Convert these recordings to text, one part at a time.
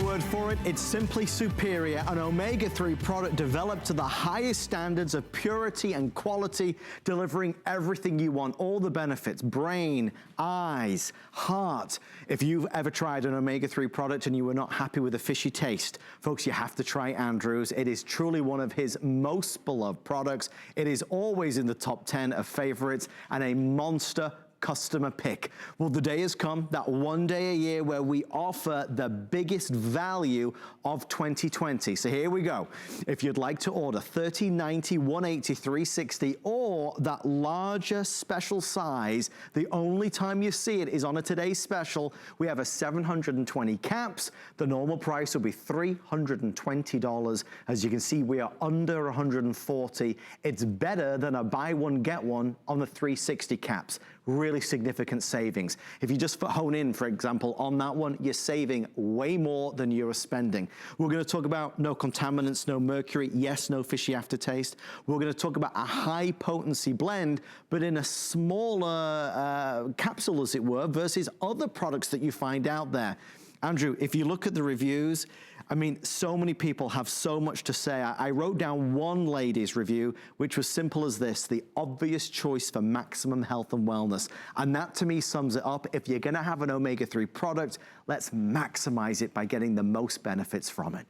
word for it. It's simply superior, an omega-3 product developed to the highest standards of purity and quality, delivering everything you want, all the benefits, brain, eyes, heart. If you've ever tried an omega-3 product and you were not happy with the fishy taste, folks, you have to try Andrew's. It is truly one of his most beloved products. It is always in the top 10 of favorites and a monster customer pick. Well, the day has come, that one day a year where we offer the biggest value of 2020. So here we go. If you'd like to order 30, 90, 180, 360, or that larger special size, the only time you see it is on a today's special. We have a 720 caps. The normal price will be $320. As you can see, we are under 140. It's better than a buy one, get one on the 360 caps. Really significant savings. If you just hone in, for example, on that one, you're saving way more than you're spending. We're gonna talk about no contaminants, no mercury, yes, no fishy aftertaste. We're gonna talk about a high potency blend, but in a smaller capsule, as it were, versus other products that you find out there. Andrew, if you look at the reviews, I mean, so many people have so much to say. I wrote down one lady's review, which was simple as this: the obvious choice for maximum health and wellness. And that to me sums it up. If you're gonna have an omega-3 product, let's maximize it by getting the most benefits from it.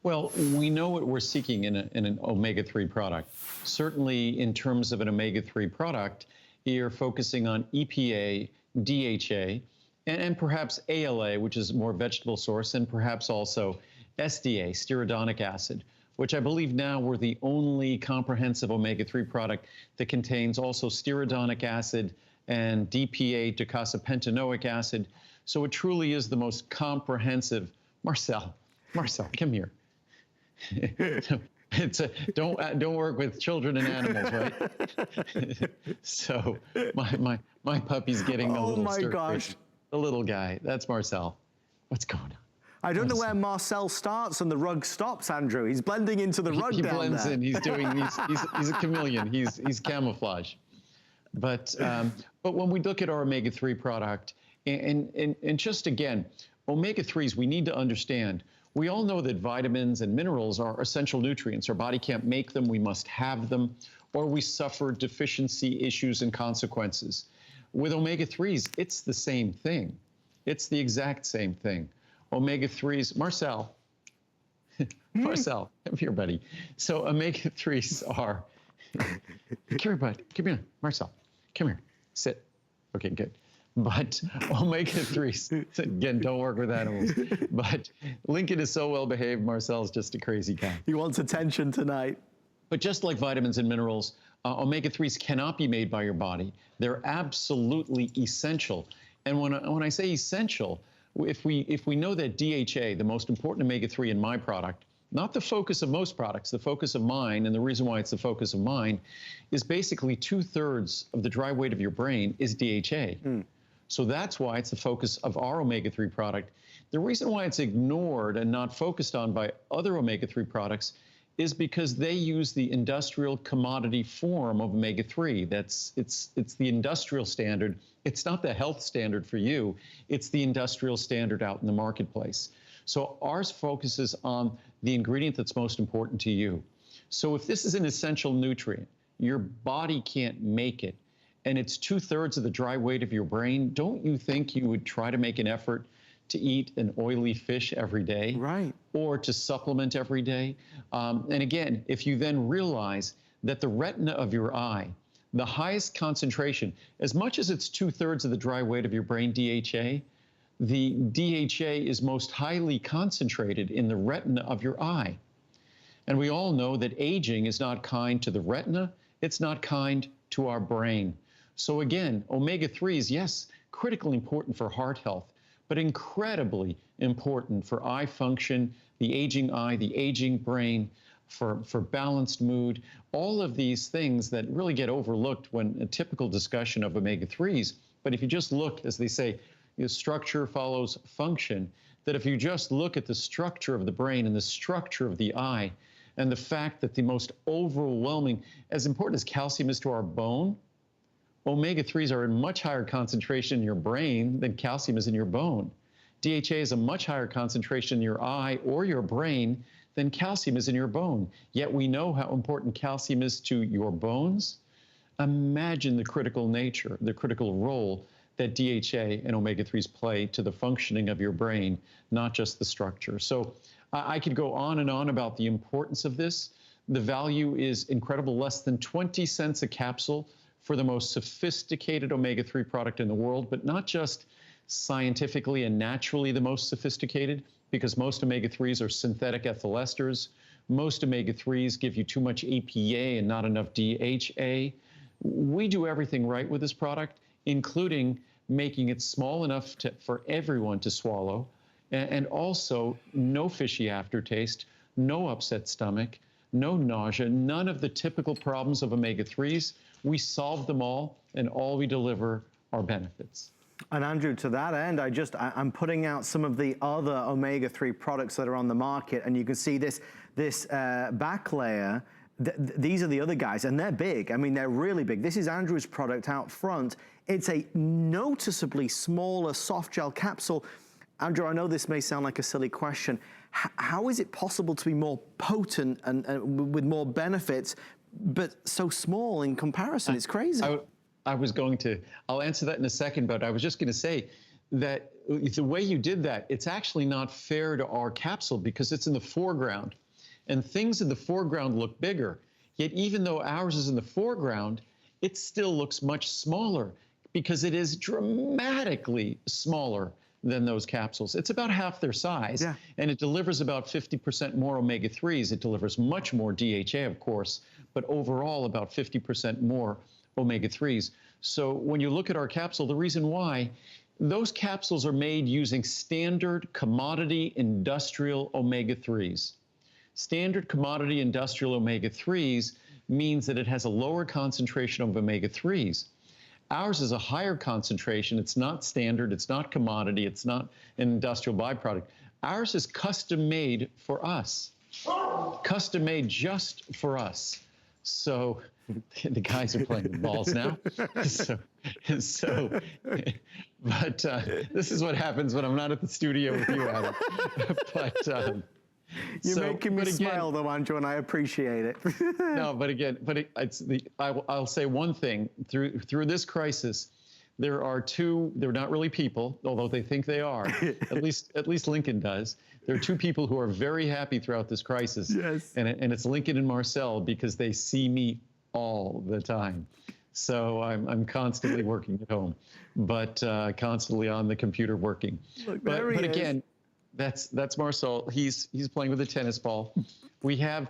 Well, we know what we're seeking in an omega-3 product. Certainly in terms of an omega-3 product, you're focusing on EPA, DHA, and perhaps ALA, which is more vegetable source, and perhaps also SDA, stearidonic acid, which I believe now we're the only comprehensive omega-3 product that contains also stearidonic acid and DPA, docosapentanoic acid. So it truly is the most comprehensive. Marcel, come here. Don't work with children and animals, right? So my puppy's getting a little stir crazy. The little guy, that's Marcel. What's going on? I don't know where Marcel starts and the rug stops, Andrew. He's blending into the rug down there. He blends in. He's a chameleon. He's camouflage. But when we look at our omega-3 product, and just again, omega-3s, we need to understand. We all know that vitamins and minerals are essential nutrients. Our body can't make them. We must have them, or we suffer deficiency issues and consequences. With omega-3s, it's the same thing. It's the exact same thing. Omega-3s, Marcel, Marcel, come here, buddy. So omega-3s are, come here, bud, come here, Marcel, come here, sit. Okay, good. But omega-3s, again, don't work with animals. But Lincoln is so well behaved, Marcel's just a crazy guy. He wants attention tonight. But just like vitamins and minerals, omega-3s cannot be made by your body. They're absolutely essential. And when I say essential, if we know that DHA, the most important omega-3 in my product, not the focus of most products, the focus of mine, and the reason why it's the focus of mine, is basically 2/3 of the dry weight of your brain is DHA. So that's why it's the focus of our omega-3 product. The reason why it's ignored and not focused on by other omega-3 products is because they use the industrial commodity form of omega-3. It's the industrial standard. It's not the health standard for you. It's the industrial standard out in the marketplace. So ours focuses on the ingredient that's most important to you. So if this is an essential nutrient, your body can't make it, and it's 2/3 of the dry weight of your brain, don't you think you would try to make an effort to eat an oily fish every day? Right. Or to supplement every day? And again, if you then realize that the retina of your eye, the highest concentration, as much as it's 2/3 of the dry weight of your brain, DHA, the DHA is most highly concentrated in the retina of your eye. And we all know that aging is not kind to the retina, it's not kind to our brain. So again, omega-3s, yes, critically important for heart health, but incredibly important for eye function, the aging eye, the aging brain, for balanced mood, all of these things that really get overlooked when a typical discussion of omega-3s. But if you just look, as they say, structure follows function, that if you just look at the structure of the brain and the structure of the eye, and the fact that the most overwhelming, as important as calcium is to our bone, omega-3s are in much higher concentration in your brain than calcium is in your bone. DHA is a much higher concentration in your eye or your brain than calcium is in your bone. Yet we know how important calcium is to your bones. Imagine the critical nature, the critical role that DHA and omega-3s play to the functioning of your brain, not just the structure. So I could go on and on about the importance of this. The value is incredible, less than 20 cents a capsule for the most sophisticated omega-3 product in the world, but not just scientifically and naturally the most sophisticated, because most omega-3s are synthetic ethyl esters. Most omega-3s give you too much EPA and not enough DHA. We do everything right with this product, including making it small enough for everyone to swallow, and also no fishy aftertaste, no upset stomach, no nausea, none of the typical problems of omega-3s. We solve them all, and all we deliver are benefits. And Andrew, to that end, I'm putting out some of the other omega-3 products that are on the market, and you can see this back layer. These are the other guys, and they're big. I mean, they're really big. This is Andrew's product out front. It's a noticeably smaller soft gel capsule. Andrew, I know this may sound like a silly question. How is it possible to be more potent and with more benefits, but so small in comparison? It's crazy. I'll answer that in a second, but I was just going to say that the way you did that, it's actually not fair to our capsule because it's in the foreground. And things in the foreground look bigger. Yet even though ours is in the foreground, it still looks much smaller because it is dramatically smaller than those capsules. It's about half their size, and it delivers about 50% more omega-3s. It delivers much more DHA, of course, but overall about 50% more omega-3s. So when you look at our capsule, the reason why, those capsules are made using standard commodity industrial omega-3s. Standard commodity industrial omega-3s means that it has a lower concentration of omega-3s. Ours is a higher concentration. It's not standard, it's not commodity, it's not an industrial byproduct. Ours is custom made for us. Custom made just for us. So the guys are playing with balls now. But this is what happens when I'm not at the studio with you, Adam. You're making me smile, though, Andrew, and I appreciate it. No, but again, I'll say one thing. Through this crisis, there are two. They're not really people, although they think they are. at least Lincoln does. There are two people who are very happy throughout this crisis. Yes. And it's Lincoln and Marcel because they see me all the time. So I'm constantly working at home, but constantly on the computer working. Look, but again. That's Marcel. He's playing with a tennis ball. We have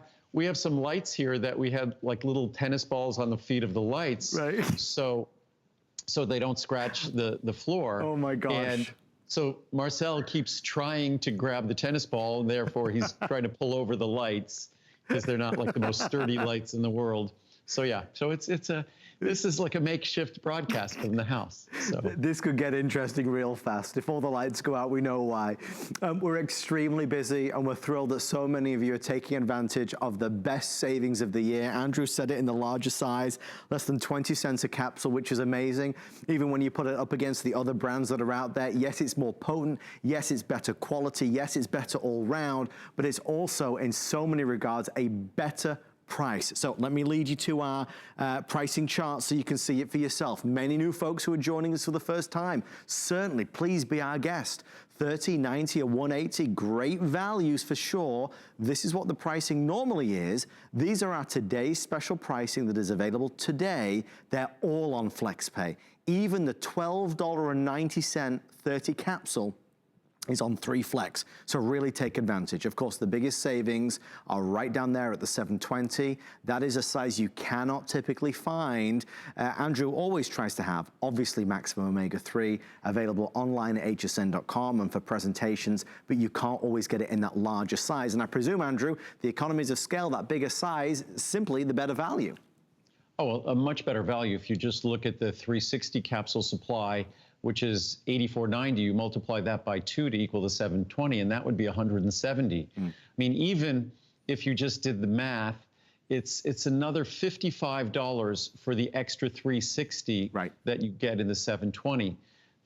some lights here that we had like little tennis balls on the feet of the lights, right? So they don't scratch the floor. Oh my gosh! And so Marcel keeps trying to grab the tennis ball, and therefore he's trying to pull over the lights because they're not like the most sturdy lights in the world. So yeah, so this is like a makeshift broadcast from the house. So this could get interesting real fast. If all the lights go out, we know why. We're extremely busy, and we're thrilled that so many of you are taking advantage of the best savings of the year. Andrew said it in the larger size, less than 20 cents a capsule, which is amazing. Even when you put it up against the other brands that are out there, yes, it's more potent. Yes, it's better quality. Yes, it's better all round, but it's also in so many regards a better price. So let me lead you to our pricing chart so you can see it for yourself. Many new folks who are joining us for the first time, certainly please be our guest. $30, $90, or $180, great values for sure. This is what the pricing normally is. These are our today's special pricing that is available today. They're all on FlexPay. Even the $12.90 30 capsule is on 3 Flex, so really take advantage. Of course, the biggest savings are right down there at the 720. That is a size you cannot typically find. Andrew always tries to have, obviously, maximum omega-3 available online at hsn.com and for presentations, but you can't always get it in that larger size. And I presume, Andrew, the economies of scale, that bigger size, simply the better value. Oh, well, a much better value. If you just look at the 360 capsule supply, which is $84.90, you multiply that by 2 to equal the 720, and that would be $170. I mean, even if you just did the math, it's another $55 for the extra 360 that you get in the 720.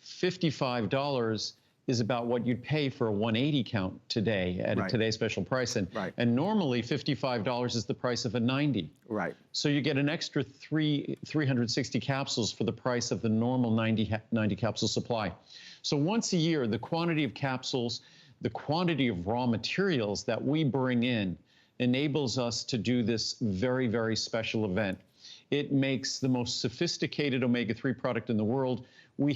$55 is about what you'd pay for a 180 count today at today's special price. And normally $55 is the price of a 90. Right. So you get an extra 360 capsules for the price of the normal 90 capsule supply. So once a year, the quantity of capsules, the quantity of raw materials that we bring in enables us to do this very, very special event. It makes the most sophisticated omega-3 product in the world. We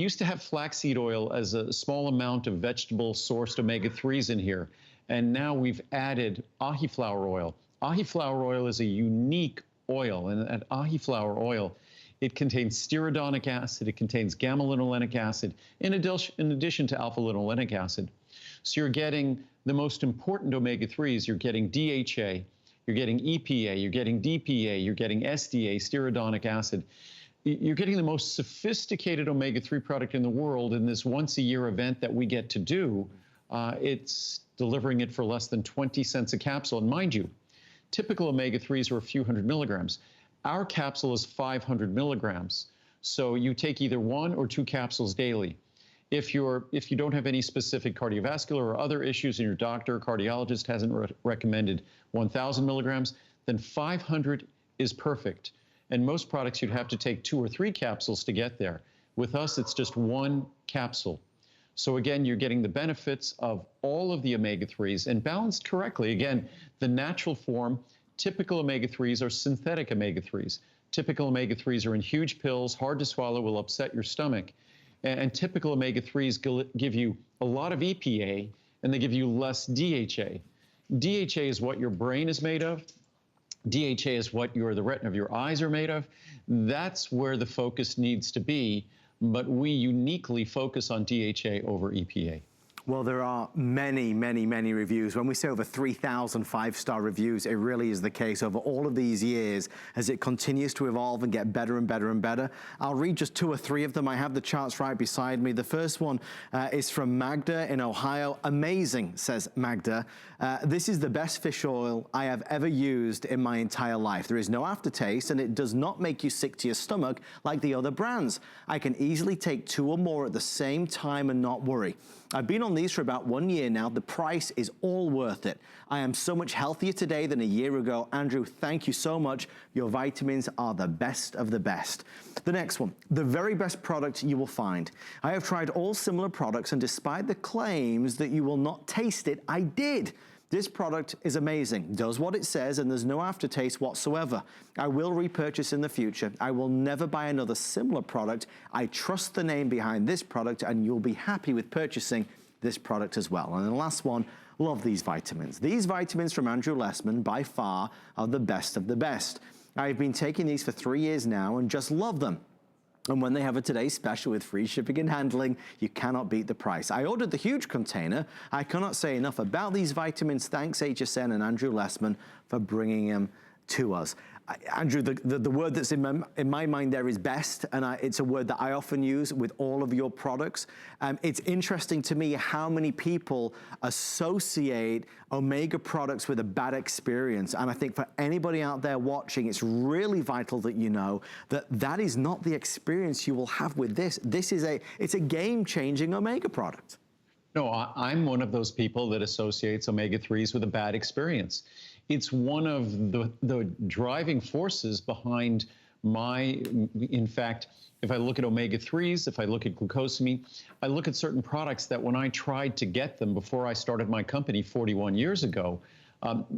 used to have flaxseed oil as a small amount of vegetable-sourced omega-3s in here, and now we've added Aki Flower Oil. Aki Flower Oil is a unique oil, and at Aki Flower Oil, it contains stearidonic acid, it contains gamma-linolenic acid, in addition to alpha-linolenic acid. So you're getting the most important omega-3s. You're getting DHA, you're getting EPA, you're getting DPA, you're getting SDA, stearidonic acid. You're getting the most sophisticated omega-3 product in the world in this once-a-year event that we get to do. It's delivering it for less than 20 cents a capsule. And mind you, typical omega-3s are a few hundred milligrams. Our capsule is 500 milligrams. So you take either 1 or 2 capsules daily. If you don't have any specific cardiovascular or other issues and your doctor or cardiologist hasn't recommended 1,000 milligrams, then 500 is perfect. And most products, you'd have to take 2 or 3 capsules to get there. With us, it's just 1 capsule. So again, you're getting the benefits of all of the omega-3s and balanced correctly. Again, the natural form, typical omega-3s are synthetic omega-3s. Typical omega-3s are in huge pills, hard to swallow, will upset your stomach. And typical omega-3s give you a lot of EPA, and they give you less DHA. DHA is what your brain is made of. DHA is what the retina of your eyes are made of. That's where the focus needs to be, but we uniquely focus on DHA over EPA. Well, there are many, many, many reviews. When we say over 3,000 5-star reviews, it really is the case over all of these years as it continues to evolve and get better and better and better. I'll read just 2 or 3 of them. I have the charts right beside me. The first one is from Magda in Ohio. Amazing, says Magda. This is the best fish oil I have ever used in my entire life. There is no aftertaste, and it does not make you sick to your stomach like the other brands. I can easily take 2 or more at the same time and not worry. I've been on these for about 1 year now. The price is all worth it. I am so much healthier today than a year ago. Andrew, thank you so much. Your vitamins are the best of the best. The next one, the very best product you will find. I have tried all similar products, and despite the claims that you will not taste it, I did. This product is amazing, does what it says, and there's no aftertaste whatsoever. I will repurchase in the future. I will never buy another similar product. I trust the name behind this product, and you'll be happy with purchasing this product as well. And the last one, love these vitamins. These vitamins from Andrew Lessman, by far, are the best of the best. I've been taking these for 3 years now and just love them. And when they have a today's special with free shipping and handling, you cannot beat the price. I ordered the huge container. I cannot say enough about these vitamins. Thanks HSN and Andrew Lessman for bringing them to us. Andrew, the word that's in my mind there is best, and it's a word that I often use with all of your products. It's interesting to me how many people associate omega products with a bad experience, and I think for anybody out there watching, it's really vital that you know that that is not the experience you will have with this. It's a game-changing omega product. No, I'm one of those people that associates omega-3s with a bad experience. It's one of the driving forces behind in fact, if I look at omega-3s, if I look at glucosamine, I look at certain products that when I tried to get them before I started my company 41 years ago,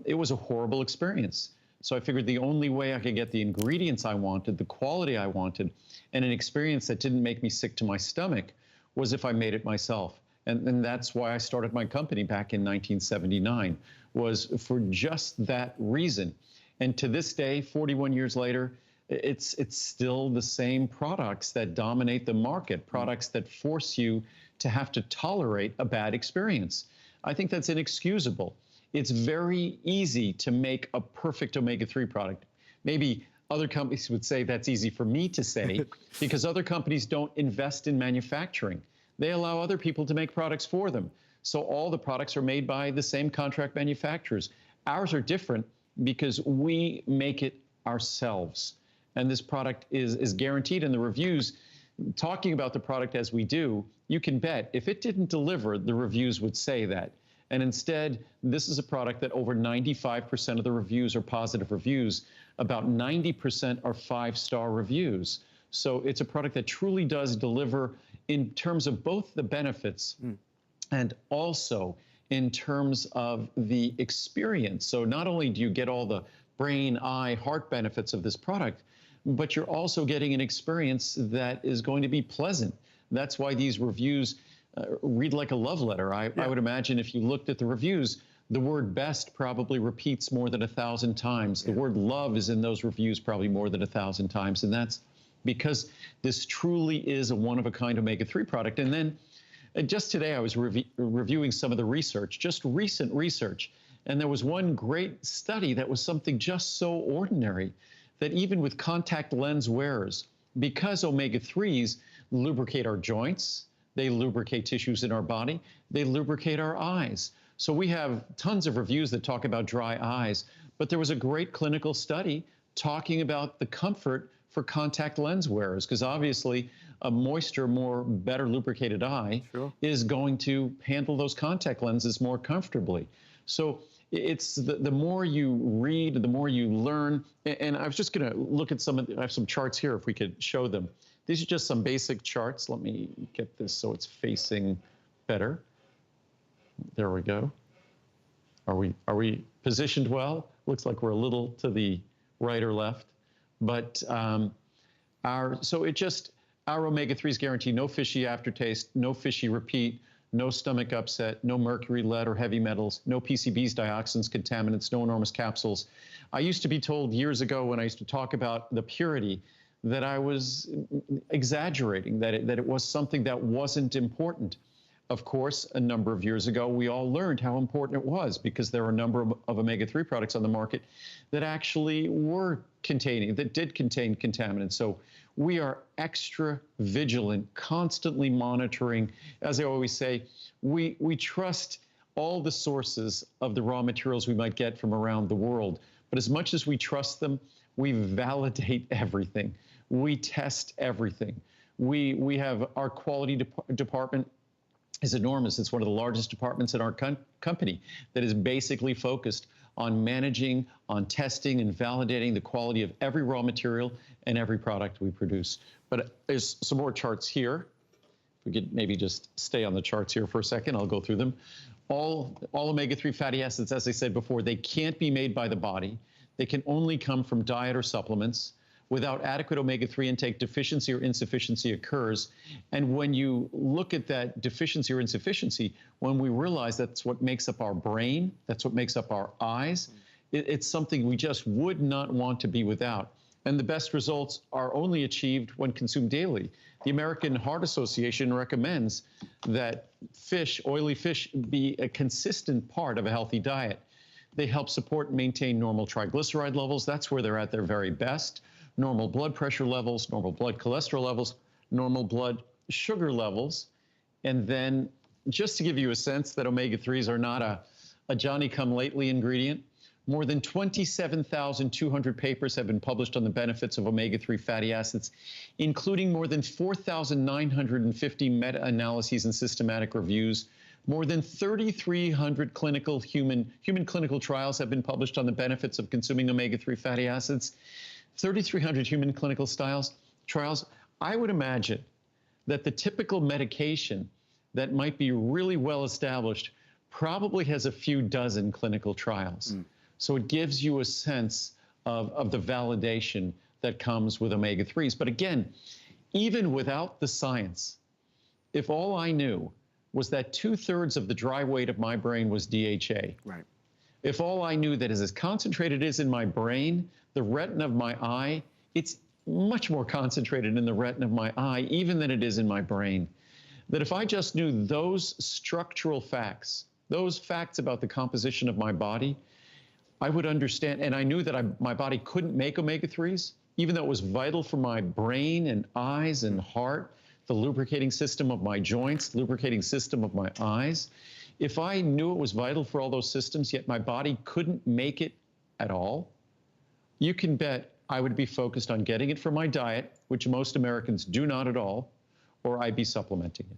it was a horrible experience. So I figured the only way I could get the ingredients I wanted, the quality I wanted, and an experience that didn't make me sick to my stomach was if I made it myself. And that's why I started my company back in 1979, was for just that reason. And to this day, 41 years later, it's still the same products that dominate the market, products that force you to have to tolerate a bad experience. I think that's inexcusable. It's very easy to make a perfect omega-3 product. Maybe other companies would say that's easy for me to say because other companies don't invest in manufacturing. They allow other people to make products for them. So all the products are made by the same contract manufacturers. Ours are different because we make it ourselves. And this product is guaranteed in the reviews. Talking about the product as we do, you can bet if it didn't deliver, the reviews would say that. And instead, this is a product that over 95% of the reviews are positive reviews. About 90% are 5-star reviews. So it's a product that truly does deliver in terms of both the benefits and also in terms of the experience. So not only do you get all the brain, eye, heart benefits of this product, but you're also getting an experience that is going to be pleasant. That's why these reviews read like a love letter. I would imagine if you looked at the reviews, the word best probably repeats more than 1,000 times. The word love is in those reviews probably more than 1,000 times. And that's because this truly is a one-of-a-kind omega-3 product. And then just today I was reviewing some of the research, just recent research. And there was one great study that was something just so ordinary that even with contact lens wearers, because omega-3s lubricate our joints, they lubricate tissues in our body, they lubricate our eyes. So we have tons of reviews that talk about dry eyes, but there was a great clinical study talking about the comfort for contact lens wearers, because obviously a moisture, better lubricated eye is going to handle those contact lenses more comfortably. So it's the more you read, the more you learn. And I was just going to look at I have some charts here if we could show them. These are just some basic charts. Let me get this so it's facing better. There we go. Are we positioned well? Looks like we're a little to the right or left. But our omega-3s guarantee no fishy aftertaste, no fishy repeat, no stomach upset, no mercury, lead, or heavy metals, no PCBs, dioxins, contaminants, no enormous capsules. I used to be told years ago when I used to talk about the purity that I was exaggerating, that it was something that wasn't important. Of course, a number of years ago, we all learned how important it was because there are a number of omega-3 products on the market that actually did contain contaminants. So we are extra vigilant, constantly monitoring. As I always say, we trust all the sources of the raw materials we might get from around the world. But as much as we trust them, we validate everything. We test everything. We have our quality department is enormous. It's one of the largest departments in our company that is basically focused on managing, on testing and validating the quality of every raw material and every product we produce. But there's some more charts here. If we could maybe just stay on the charts here for a second, I'll go through them. All omega-3 fatty acids, as I said before, they can't be made by the body. They can only come from diet or supplements. Without adequate omega-3 intake, deficiency or insufficiency occurs. And when you look at that deficiency or insufficiency, when we realize that's what makes up our brain, that's what makes up our eyes, it's something we just would not want to be without. And the best results are only achieved when consumed daily. The American Heart Association recommends that oily fish, be a consistent part of a healthy diet. They help support and maintain normal triglyceride levels. That's where they're at their very best. Normal blood pressure levels, normal blood cholesterol levels, normal blood sugar levels. And then just to give you a sense that omega-3s are not a Johnny-come-lately ingredient, more than 27,200 papers have been published on the benefits of omega-3 fatty acids, including more than 4,950 meta-analyses and systematic reviews. More than 3,300 human clinical trials have been published on the benefits of consuming omega-3 fatty acids. 3,300 human clinical trials. I would imagine that the typical medication that might be really well established probably has a few dozen clinical trials. So it gives you a sense of the validation that comes with omega-3s. But again, even without the science, if all I knew was that 2/3 of the dry weight of my brain was DHA, right? If all I knew that is as concentrated as in my brain, the retina of my eye, it's much more concentrated in the retina of my eye, even than it is in my brain. That if I just knew those structural facts, those facts about the composition of my body, I would understand, and I knew that my body couldn't make omega-3s, even though it was vital for my brain and eyes and heart, the lubricating system of my joints, lubricating system of my eyes. If I knew it was vital for all those systems, yet my body couldn't make it at all, you can bet I would be focused on getting it from my diet, which most Americans do not at all, or I'd be supplementing it.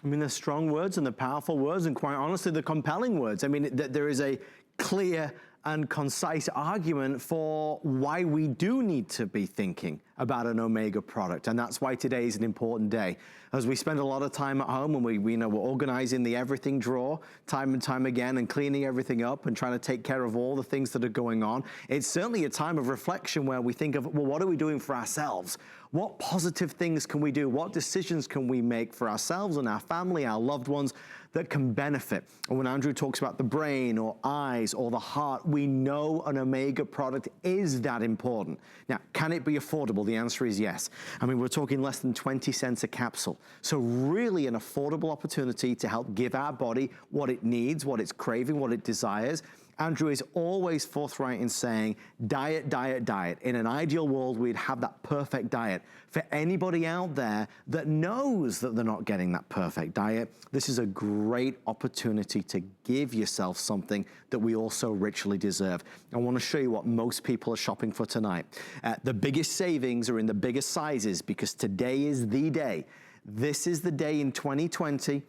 I mean, the strong words and the powerful words, and quite honestly, the compelling words. I mean, there is a clear and concise argument for why we do need to be thinking about an Omega product, and that's why today is an important day. As we spend a lot of time at home and we're organizing the everything drawer time and time again and cleaning everything up and trying to take care of all the things that are going on, it's certainly a time of reflection where we think of, well, what are we doing for ourselves? What positive things can we do? What decisions can we make for ourselves and our family, our loved ones, that can benefit? And when Andrew talks about the brain or eyes or the heart, we know an Omega product is that important. Now, can it be affordable? The answer is yes. I mean, we're talking less than 20 cents a capsule. So really an affordable opportunity to help give our body what it needs, what it's craving, what it desires. Andrew is always forthright in saying, diet, diet, diet. In an ideal world, we'd have that perfect diet. For anybody out there that knows that they're not getting that perfect diet, this is a great opportunity to give yourself something that we also richly deserve. I want to show you what most people are shopping for tonight. The biggest savings are in the biggest sizes because today is the day. This is the day in 2020,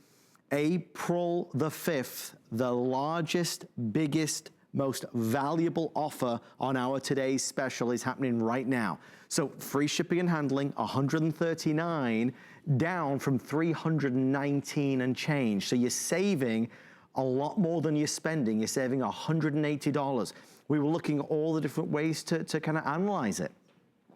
April the 5th, the largest, biggest, most valuable offer on our today's special is happening right now. So free shipping and handling, $139, down from $319 and change. So you're saving a lot more than you're spending. You're saving $180. We were looking at all the different ways to kind of analyze it.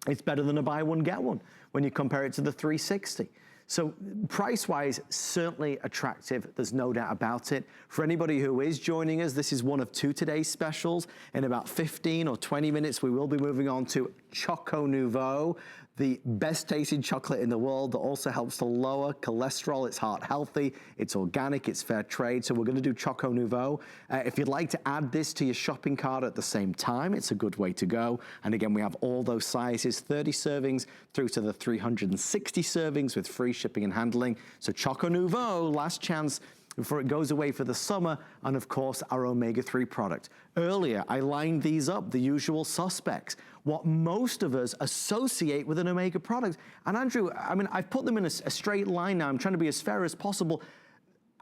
It's better than a buy one, get one when you compare it to the 360. So price-wise, certainly attractive. There's no doubt about it. For anybody who is joining us, this is one of two today's specials. In about 15 or 20 minutes, we will be moving on to Choco Nouveau, the best tasting chocolate in the world that also helps to lower cholesterol. It's heart healthy, it's organic, it's fair trade. So we're going to do Choco Nouveau. If you'd like to add this to your shopping cart at the same time, it's a good way to go. And again, we have all those sizes, 30 servings through to the 360 servings with free shipping and handling. So Choco Nouveau, last chance before it goes away for the summer, and of course our Omega-3 product. Earlier, I lined these up, the usual suspects, what most of us associate with an Omega product. And Andrew, I mean, I've put them in a straight line now. I'm trying to be as fair as possible.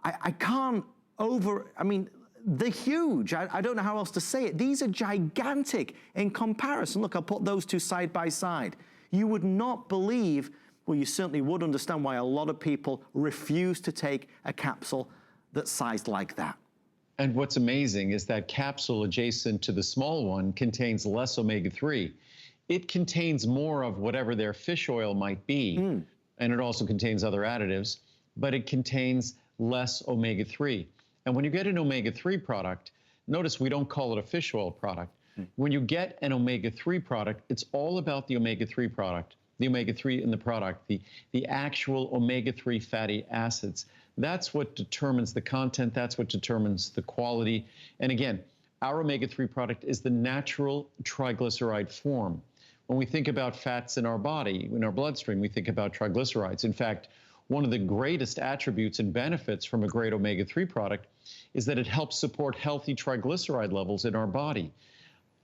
I can't I mean, they're huge. I don't know how else to say it. These are gigantic in comparison. Look, I'll put those two side by side. You would not believe, well, you certainly would understand why a lot of people refuse to take a capsule that's sized like that. And what's amazing is that capsule adjacent to the small one contains less omega-3. It contains more of whatever their fish oil might be, and it also contains other additives, but it contains less omega-3. And when you get an omega-3 product, notice we don't call it a fish oil product. When you get an omega-3 product, it's all about the omega-3 product, the omega-3 in the product, the actual omega-3 fatty acids. That's what determines the content, that's what determines the quality. And again, our omega-3 product is the natural triglyceride form. When we think about fats in our body, in our bloodstream, we think about triglycerides. In fact, one of the greatest attributes and benefits from a great omega-3 product is that it helps support healthy triglyceride levels in our body.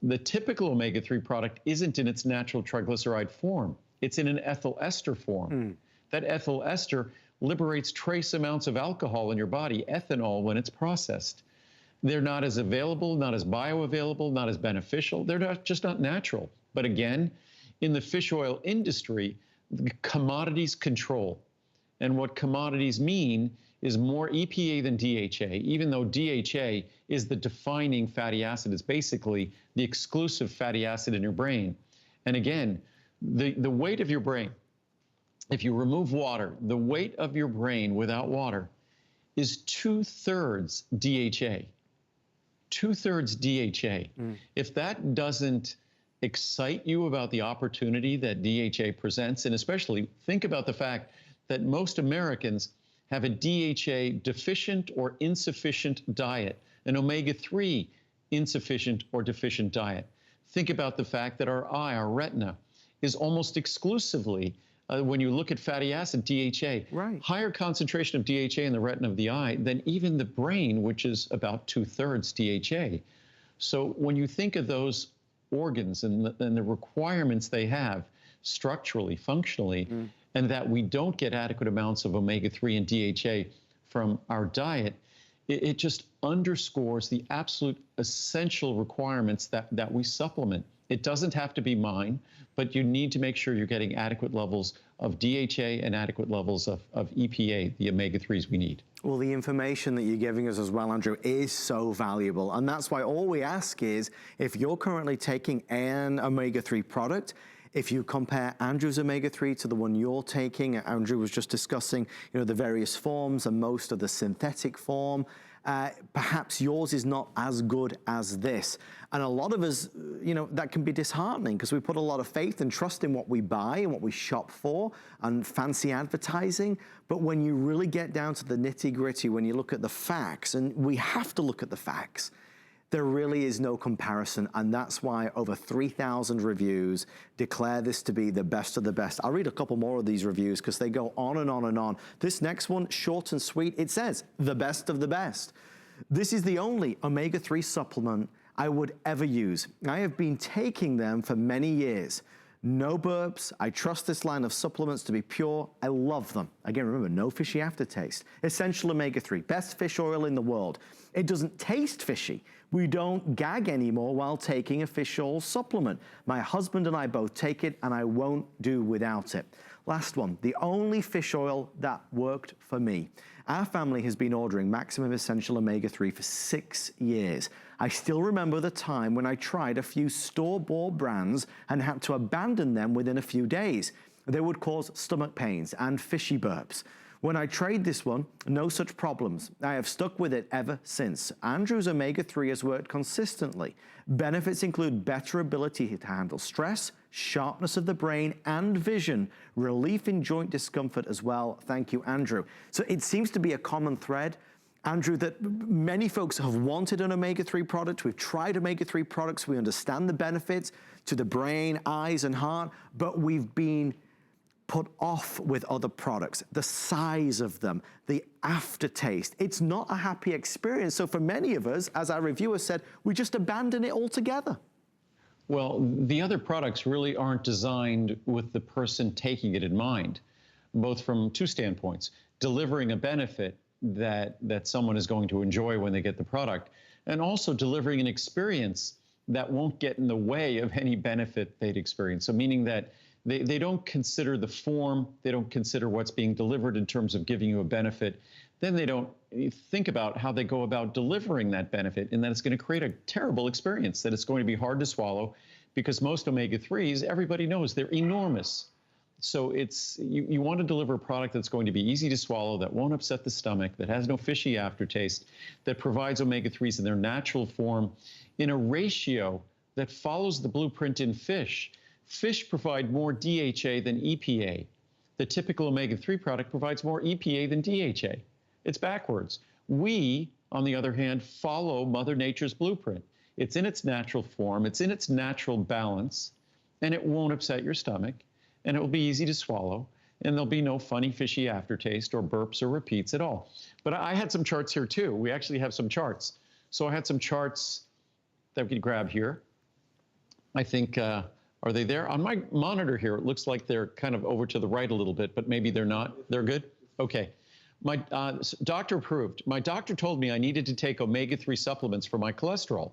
The typical omega-3 product isn't in its natural triglyceride form. It's in an ethyl ester form. That ethyl ester liberates trace amounts of alcohol in your body, ethanol, when it's processed. They're not as available, not as bioavailable, not as beneficial. They're just not natural. But again, in the fish oil industry, the commodities control. And what commodities mean is more EPA than DHA, even though DHA is the defining fatty acid. It's basically the exclusive fatty acid in your brain. And again, the weight of your brain, if you remove water, the weight of your brain without water is 2/3 DHA. 2/3 DHA. If that doesn't excite you about the opportunity that DHA presents, and especially think about the fact that most Americans have a DHA deficient or insufficient diet, an omega-3 insufficient or deficient diet. Think about the fact that our eye, our retina, is almost exclusively, when you look at fatty acid, DHA, higher concentration of DHA in the retina of the eye than even the brain, which is about 2/3 DHA. So when you think of those organs and the requirements they have structurally, functionally, and that we don't get adequate amounts of omega-3 and DHA from our diet, it just underscores the absolute essential requirements that we supplement. It doesn't have to be mine, but you need to make sure you're getting adequate levels of DHA and adequate levels of EPA, the omega-3s we need. Well, the information that you're giving us as well, Andrew, is so valuable. And that's why all we ask is, if you're currently taking an omega-3 product, if you compare Andrew's omega-3 to the one you're taking, Andrew was just discussing, the various forms and most of the synthetic form. Perhaps yours is not as good as this. And a lot of us, that can be disheartening because we put a lot of faith and trust in what we buy and what we shop for and fancy advertising. But when you really get down to the nitty-gritty, when you look at the facts, and we have to look at the facts, there really is no comparison, and that's why over 3,000 reviews declare this to be the best of the best. I'll read a couple more of these reviews because they go on and on and on. This next one, short and sweet, it says, the best of the best. This is the only omega-3 supplement I would ever use. I have been taking them for many years. No burps. I trust this line of supplements to be pure. I love them. Again, remember, no fishy aftertaste. Essential omega-3, best fish oil in the world. It doesn't taste fishy. We don't gag anymore while taking a fish oil supplement. My husband and I both take it, and I won't do without it. Last one, the only fish oil that worked for me. Our family has been ordering Maximum Essential Omega-3 for 6 years. I still remember the time when I tried a few store-bought brands and had to abandon them within a few days. They would cause stomach pains and fishy burps. When I tried this one, no such problems. I have stuck with it ever since. Andrew's omega-3 has worked consistently. Benefits include better ability to handle stress, sharpness of the brain and vision, relief in joint discomfort as well. Thank you, Andrew. So it seems to be a common thread, Andrew, that many folks have wanted an omega-3 product. We've tried omega-3 products. We understand the benefits to the brain, eyes, and heart, but we've been put off with other products, the size of them, the aftertaste. It's not a happy experience. So for many of us, as our reviewer said, we just abandon it altogether. Well, the other products really aren't designed with the person taking it in mind, both from two standpoints: delivering a benefit that someone is going to enjoy when they get the product, and also delivering an experience that won't get in the way of any benefit they'd experience. So meaning that they don't consider the form, they don't consider what's being delivered in terms of giving you a benefit. Then they don't think about how they go about delivering that benefit, and that it's going to create a terrible experience, that it's going to be hard to swallow, because most omega-3s, everybody knows, they're enormous. So you want to deliver a product that's going to be easy to swallow, that won't upset the stomach, that has no fishy aftertaste, that provides omega-3s in their natural form in a ratio that follows the blueprint in fish. Fish provide more DHA than EPA. The typical omega-3 product provides more EPA than DHA. It's backwards. We, on the other hand, follow Mother Nature's blueprint. It's in its natural form, it's in its natural balance, and it won't upset your stomach, and it will be easy to swallow, and there'll be no funny, fishy aftertaste or burps or repeats at all. But I had some charts here too. We actually have some charts. So I had some charts that we could grab here. I think, are they there? On my monitor here, it looks like they're kind of over to the right a little bit, but maybe they're not. They're good? Okay. My doctor approved. My doctor told me I needed to take omega-3 supplements for my cholesterol.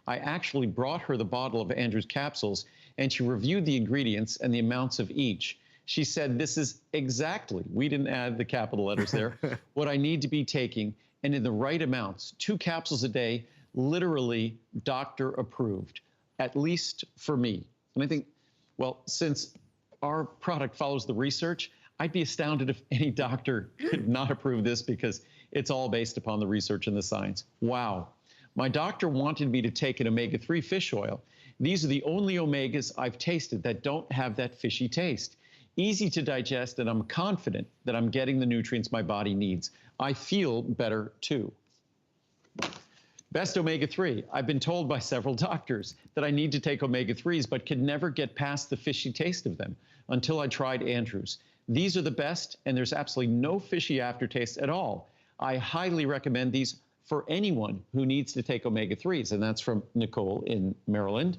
I actually brought her the bottle of Andrew's capsules, and she reviewed the ingredients and the amounts of each. She said, this is exactly, we didn't add the capital letters there, what I need to be taking, and in the right amounts. 2 capsules a day, literally doctor approved, at least for me. And I think, well, since our product follows the research, I'd be astounded if any doctor could not approve this, because it's all based upon the research and the science. Wow. My doctor wanted me to take an omega-3 fish oil. These are the only omegas I've tasted that don't have that fishy taste. Easy to digest, and I'm confident that I'm getting the nutrients my body needs. I feel better too. Best omega-3. I've been told by several doctors that I need to take omega-3s, but could never get past the fishy taste of them until I tried Andrew's. These are the best, and there's absolutely no fishy aftertaste at all. I highly recommend these for anyone who needs to take omega-3s, and that's from Nicole in Maryland.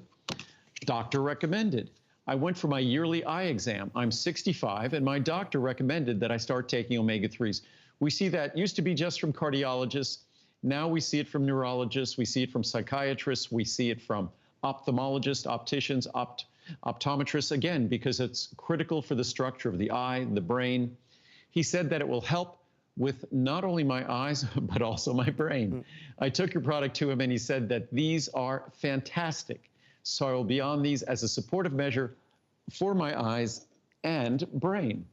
Doctor recommended. I went for my yearly eye exam. I'm 65, and my doctor recommended that I start taking omega-3s. We see that used to be just from cardiologists. Now we see it from neurologists. We see it from psychiatrists. We see it from ophthalmologists, opticians, optometrists, again, because it's critical for the structure of the eye, the brain. He said that it will help with not only my eyes, but also my brain. I took your product to him, and he said that these are fantastic. So I will be on these as a supportive measure for my eyes and brain.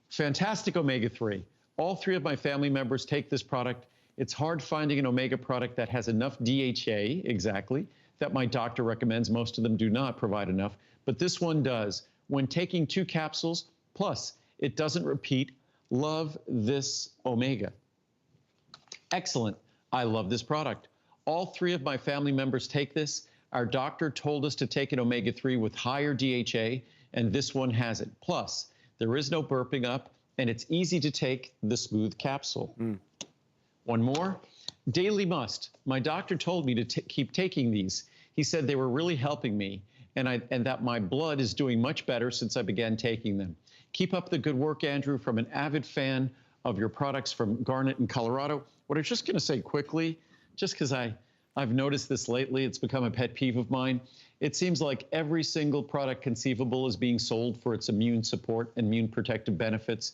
Fantastic omega-3. All 3 of my family members take this product. It's hard finding an omega product that has enough DHA, exactly, that my doctor recommends. Most of them do not provide enough, but this one does. When taking 2 capsules, plus it doesn't repeat. Love this omega. Excellent. I love this product. All 3 of my family members take this. Our doctor told us to take an omega-3 with higher DHA, and this one has it. Plus, there is no burping up, and it's easy to take the smooth capsule. One more. Daily must. My doctor told me to keep taking these. He said they were really helping me, and that my blood is doing much better since I began taking them. Keep up the good work, Andrew, from an avid fan of your products from Garnet in Colorado. What I was just going to say quickly, just because I've noticed this lately, it's become a pet peeve of mine. It seems like every single product conceivable is being sold for its immune support and immune protective benefits.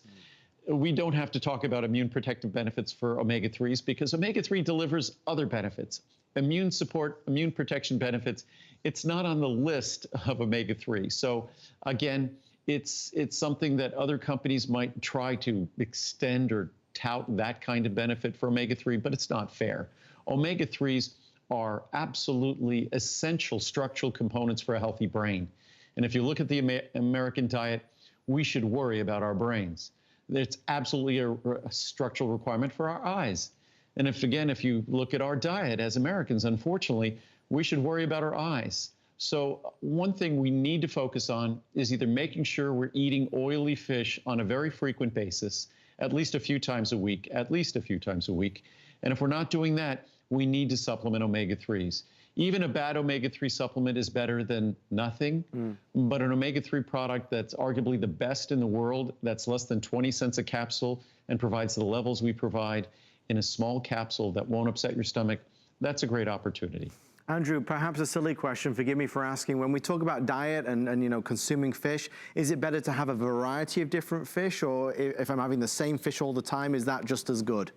We don't have to talk about immune protective benefits for omega-3s because omega-3 delivers other benefits. Immune support, immune protection benefits, it's not on the list of omega-3. So again, it's something that other companies might try to extend or tout that kind of benefit for omega-3, but it's not fair. Omega-3s are absolutely essential structural components for a healthy brain. And if you look at the American diet, we should worry about our brains. It's absolutely a structural requirement for our eyes. And if you look at our diet as Americans, unfortunately, we should worry about our eyes. So one thing we need to focus on is either making sure we're eating oily fish on a very frequent basis, at least a few times a week. And if we're not doing that, we need to supplement omega-3s. Even a bad omega-3 supplement is better than nothing, but an omega-3 product that's arguably the best in the world, that's less than 20 cents a capsule and provides the levels we provide in a small capsule that won't upset your stomach, that's a great opportunity. Andrew, perhaps a silly question, forgive me for asking. When we talk about diet and you know, consuming fish, is it better to have a variety of different fish, or if I'm having the same fish all the time, is that just as good?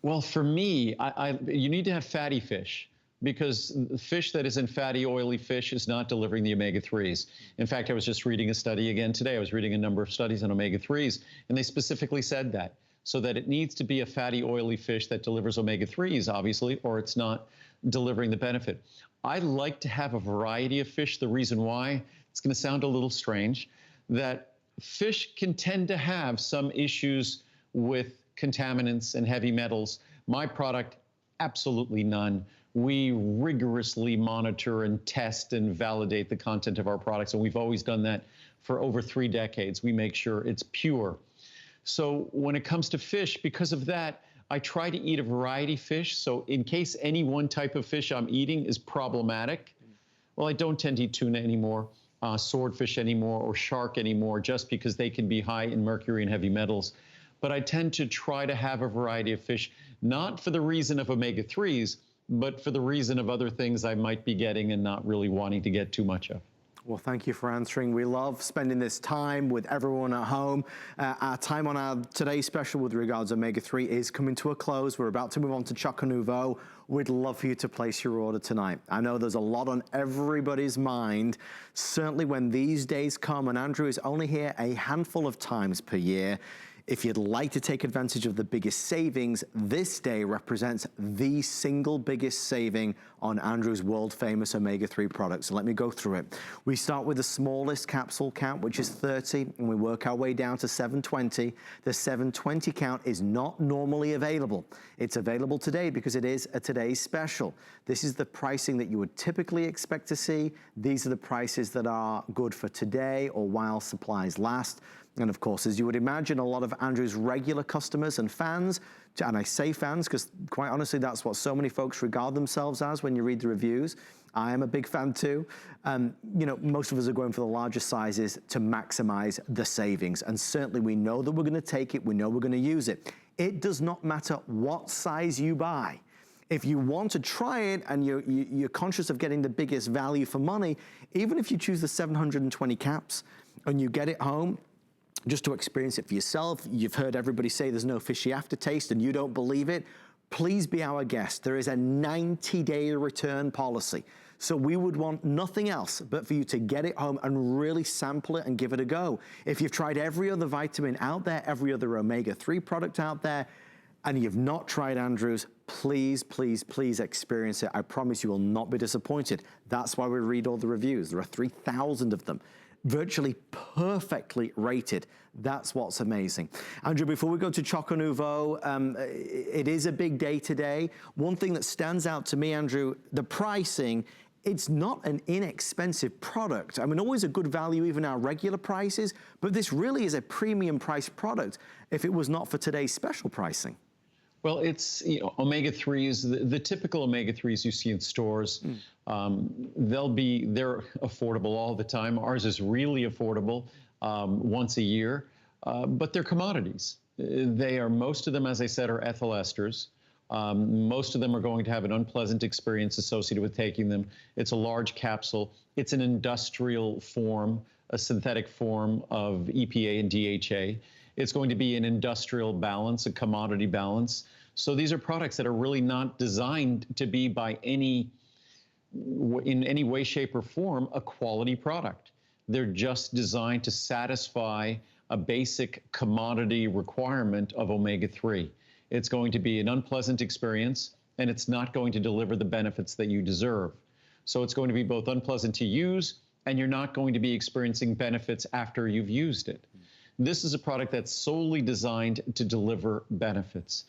Well, for me, you need to have fatty fish, because fish that isn't fatty, oily fish is not delivering the omega-3s. In fact, I was just reading a study again today. I was reading a number of studies on omega-3s, and they specifically said that. So that it needs to be a fatty, oily fish that delivers omega-3s, obviously, or it's not delivering the benefit. I like to have a variety of fish. The reason why, it's going to sound a little strange, that fish can tend to have some issues with contaminants and heavy metals. My product, absolutely none. We rigorously monitor and test and validate the content of our products, and we've always done that for over 3 decades. We make sure it's pure. So when it comes to fish, because of that, I try to eat a variety of fish. So in case any one type of fish I'm eating is problematic, well, I don't tend to eat tuna anymore, swordfish anymore, or shark anymore, just because they can be high in mercury and heavy metals. But I tend to try to have a variety of fish, not for the reason of omega-3s, but for the reason of other things I might be getting and not really wanting to get too much of. Well, thank you for answering. We love spending this time with everyone at home. Our time on our today's special with regards to omega-3 is coming to a close. We're about to move on to Choco Nouveau. We'd love for you to place your order tonight. I know there's a lot on everybody's mind, certainly when these days come, and Andrew is only here a handful of times per year. If you'd like to take advantage of the biggest savings, this day represents the single biggest saving on Andrew's world-famous omega-3 products. So let me go through it. We start with the smallest capsule count, which is 30, and we work our way down to 720. The 720 count is not normally available. It's available today because it is a today's special. This is the pricing that you would typically expect to see. These are the prices that are good for today or while supplies last. And of course, as you would imagine, a lot of Andrew's regular customers and fans, and I say fans because quite honestly, that's what so many folks regard themselves as when you read the reviews. I am a big fan too. You know, most of us are going for the larger sizes to maximize the savings. And certainly we know that we're gonna take it, we know we're gonna use it. It does not matter what size you buy. If you want to try it and you're conscious of getting the biggest value for money, even if you choose the 720 caps and you get it home, just to experience it for yourself, you've heard everybody say there's no fishy aftertaste and you don't believe it, please be our guest. There is a 90-day return policy. So we would want nothing else but for you to get it home and really sample it and give it a go. If you've tried every other vitamin out there, every other omega-3 product out there, and you've not tried Andrew's, please, please, please experience it. I promise you will not be disappointed. That's why we read all the reviews. There are 3,000 of them, virtually perfectly rated. That's what's amazing. Andrew, before we go to Choco Nouveau, it is a big day today. One thing that stands out to me, Andrew, the pricing, it's not an inexpensive product. I mean, always a good value, even our regular prices, but this really is a premium priced product if it was not for today's special pricing. Well, it's, you know, omega-3s, the typical omega-3s you see in stores, they're affordable all the time. Ours is really affordable once a year, but they're commodities. They are, most of them, as I said, are ethyl esters. Most of them are going to have an unpleasant experience associated with taking them. It's a large capsule. It's an industrial form, a synthetic form of EPA and DHA. It's going to be an industrial balance, a commodity balance. So these are products that are really not designed to be by in any way, shape, or form a quality product. They're just designed to satisfy a basic commodity requirement of omega-3. It's going to be an unpleasant experience, and it's not going to deliver the benefits that you deserve. So it's going to be both unpleasant to use, and you're not going to be experiencing benefits after you've used it. This is a product that's solely designed to deliver benefits.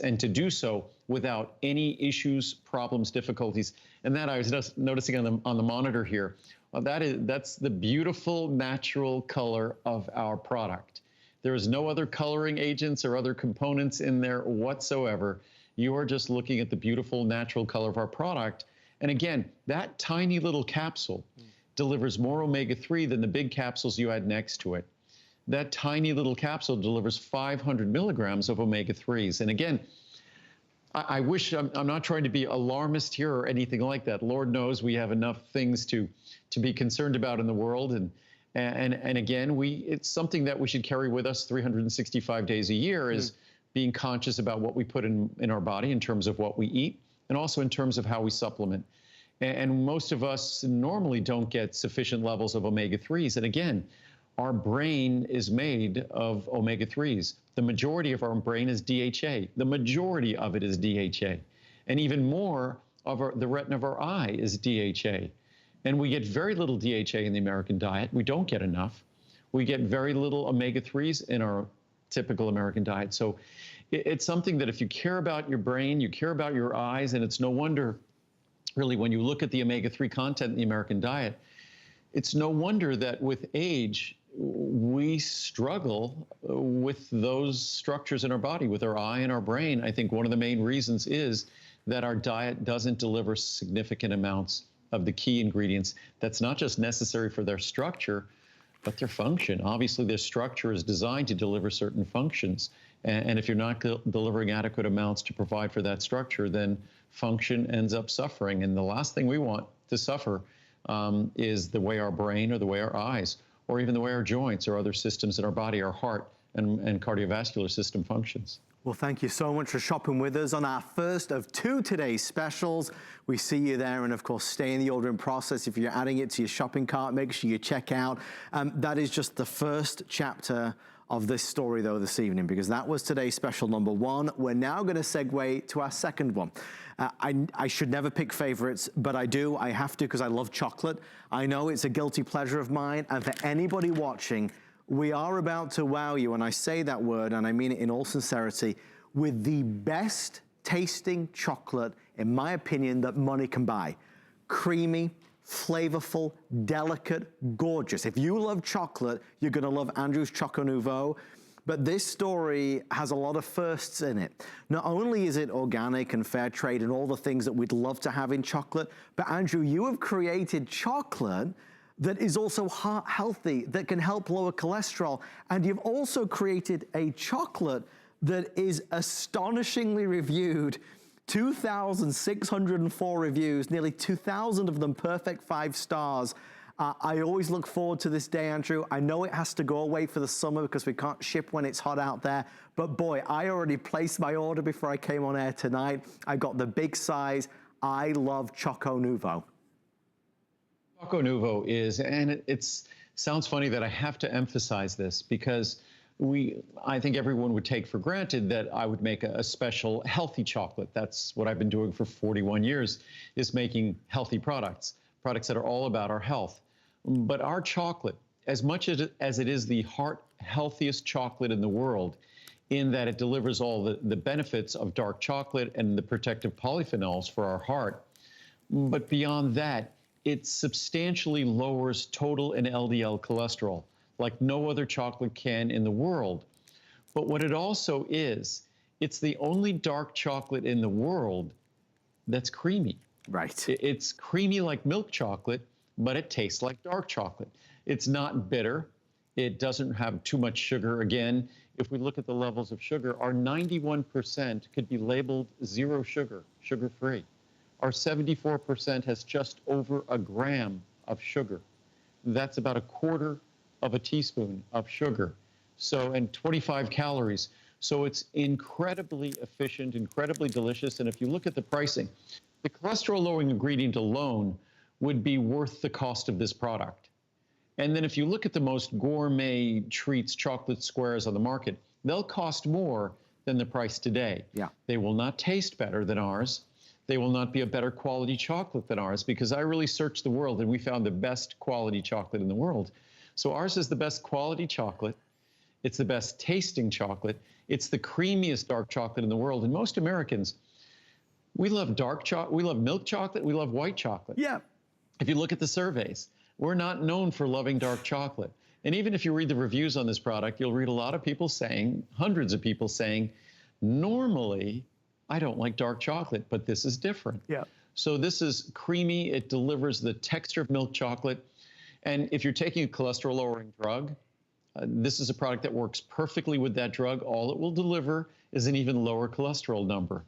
And to do so without any issues, problems, difficulties. And that I was just noticing on the monitor here. That's the beautiful natural color of our product. There is no other coloring agents or other components in there whatsoever. You are just looking at the beautiful natural color of our product. And again, that tiny little capsule delivers more omega-3 than the big capsules you add next to it. That tiny little capsule delivers 500 milligrams of omega-3s. And again, I wish, I'm not trying to be alarmist here or anything like that. Lord knows we have enough things to be concerned about in the world. And again, it's something that we should carry with us 365 days a year is being conscious about what we put in our body in terms of what we eat and also in terms of how we supplement. And most of us normally don't get sufficient levels of omega-3s. And again, our brain is made of omega-3s. The majority of our brain is DHA. The majority of it is DHA. And even more of the retina of our eye is DHA. And we get very little DHA in the American diet. We don't get enough. We get very little omega-3s in our typical American diet. So it's something that if you care about your brain, you care about your eyes, and it's no wonder, really, when you look at the omega-3 content in the American diet, it's no wonder that with age, we struggle with those structures in our body, with our eye and our brain. I think one of the main reasons is that our diet doesn't deliver significant amounts of the key ingredients that's not just necessary for their structure, but their function. Obviously, their structure is designed to deliver certain functions. And if you're not delivering adequate amounts to provide for that structure, then function ends up suffering. And the last thing we want to suffer is the way our brain or the way our eyes or even the way our joints or other systems in our body, our heart and cardiovascular system functions. Well, thank you so much for shopping with us on our first of two today's specials. We see you there, and of course, stay in the ordering process. If you're adding it to your shopping cart, make sure you check out. That is just the first chapter of this story, though, this evening, because that was today's special number one. We're now going to segue to our second one. I should never pick favorites, but I do. I have to because I love chocolate. I know it's a guilty pleasure of mine, and for anybody watching, we are about to wow you, and I say that word, and I mean it in all sincerity, with the best tasting chocolate, in my opinion, that money can buy. Creamy, flavorful, delicate, gorgeous. If you love chocolate, you're gonna love Andrew's Choco Nouveau. But this story has a lot of firsts in it. Not only is it organic and fair trade and all the things that we'd love to have in chocolate, but Andrew, you have created chocolate that is also heart healthy, that can help lower cholesterol. And you've also created a chocolate that is astonishingly reviewed. 2,604 reviews, nearly 2,000 of them perfect 5 stars. I always look forward to this day, Andrew. I know it has to go away for the summer because we can't ship when it's hot out there. But boy, I already placed my order before I came on air tonight. I got the big size. I love Choco Nouveau. Choco Nouveau is, and it's sounds funny that I have to emphasize this because I think everyone would take for granted that I would make a special healthy chocolate. That's what I've been doing for 41 years, is making healthy products that are all about our health. But our chocolate, as much as it is the heart healthiest chocolate in the world, in that it delivers all the benefits of dark chocolate and the protective polyphenols for our heart, but beyond that, it substantially lowers total and LDL cholesterol, like no other chocolate can in the world. But what it also is, it's the only dark chocolate in the world that's creamy. Right. It's creamy like milk chocolate, but it tastes like dark chocolate. It's not bitter. It doesn't have too much sugar. Again, if we look at the levels of sugar, our 91% could be labeled 0 sugar, sugar-free. Our 74% has just over a gram of sugar. That's about 1/4 of a teaspoon of sugar. So, and 25 calories. So it's incredibly efficient, incredibly delicious. And if you look at the pricing, the cholesterol-lowering ingredient alone would be worth the cost of this product. And then if you look at the most gourmet treats, chocolate squares on the market, they'll cost more than the price today. Yeah. They will not taste better than ours. They will not be a better quality chocolate than ours, because I really searched the world and we found the best quality chocolate in the world. So ours is the best quality chocolate. It's the best tasting chocolate. It's the creamiest dark chocolate in the world. And most Americans, we love dark chocolate, we love milk chocolate, we love white chocolate. Yeah. If you look at the surveys, we're not known for loving dark chocolate. And even if you read the reviews on this product, you'll read a lot of people saying, hundreds of people saying, normally, I don't like dark chocolate, but this is different. Yeah. So this is creamy. It delivers the texture of milk chocolate. And if you're taking a cholesterol-lowering drug, this is a product that works perfectly with that drug. All it will deliver is an even lower cholesterol number.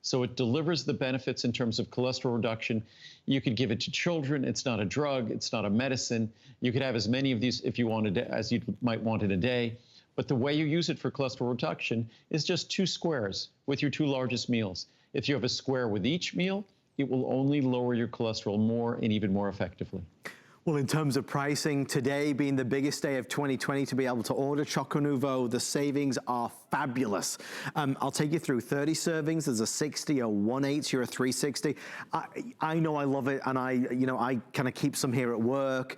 So it delivers the benefits in terms of cholesterol reduction. You could give it to children. It's not a drug. It's not a medicine. You could have as many of these if you wanted as you might want in a day. But the way you use it for cholesterol reduction is just 2 squares with your 2 largest meals. If you have a square with each meal, it will only lower your cholesterol more and even more effectively. Well, in terms of pricing, today being the biggest day of 2020 to be able to order Choco Nouveau, the savings are fabulous. I'll take you through 30 servings. There's a 60, a 180, or a 360. I know I love it, and I kind of keep some here at work.